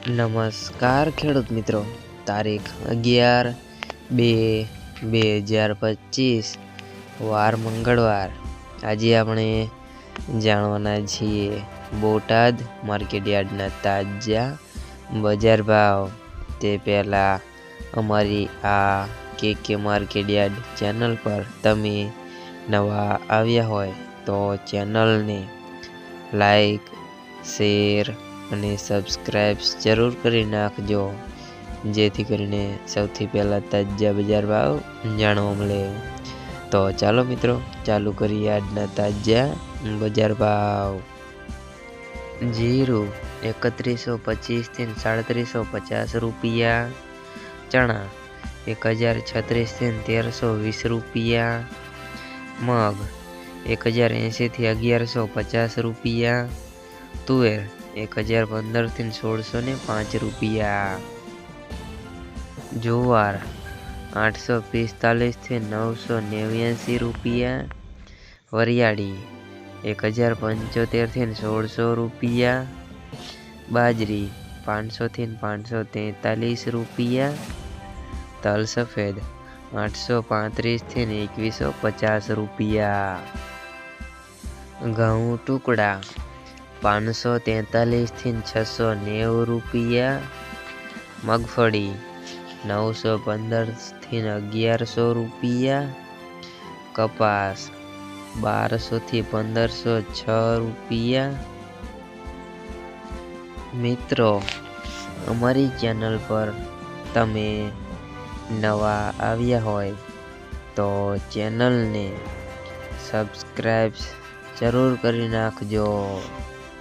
નમસ્કાર ખેડૂત મિત્રો, તારીખ 11/2/2025 વાર મંગળવાર। આજે આપણે જાણવાના છીએ બોટાદ માર્કેટયાર્ડના તાજા બજાર ભાવ। તે પહેલાં અમારી આ કે માર્કેટયાર્ડ ચેનલ પર તમે નવા આવ્યા હોય તો ચેનલને લાઈક, શેર અને સબસ્ક્રાઇબ જરૂર કરી નાખજો, જેથી કરીને સૌથી પહેલાં તાજા બજાર ભાવ જાણવા મળે। તો ચાલો મિત્રો, ચાલુ કરીએ આજના તાજા બજાર ભાવ। જીરું 3125 થી 3750 રૂપિયા, ચણા 1036 થી 1320 રૂપિયા, મગ 1080 થી 1150 રૂપિયા, તુવેર 1015 થી 1605 રૂપિયા, જુવાર 845 થી 989 રૂપિયા, વરિયાળી 1075 થી 1600 રૂપિયા, બાજરી 500 થી 543 રૂપિયા, તલ સફેદ 835 થી 2150 રૂપિયા, ઘઉં ટુકડા 543 થી 690 રૂપિયા, મગફળી 915 થી 1100 રૂપિયા, કપાસ 1200 થી 1506 રૂપિયા। મિત્રો, અમારી ચેનલ પર તમે નવા આવ્યા હોય તો ચેનલને સબસ્ક્રાઇબ જરૂર કરી નાખજો।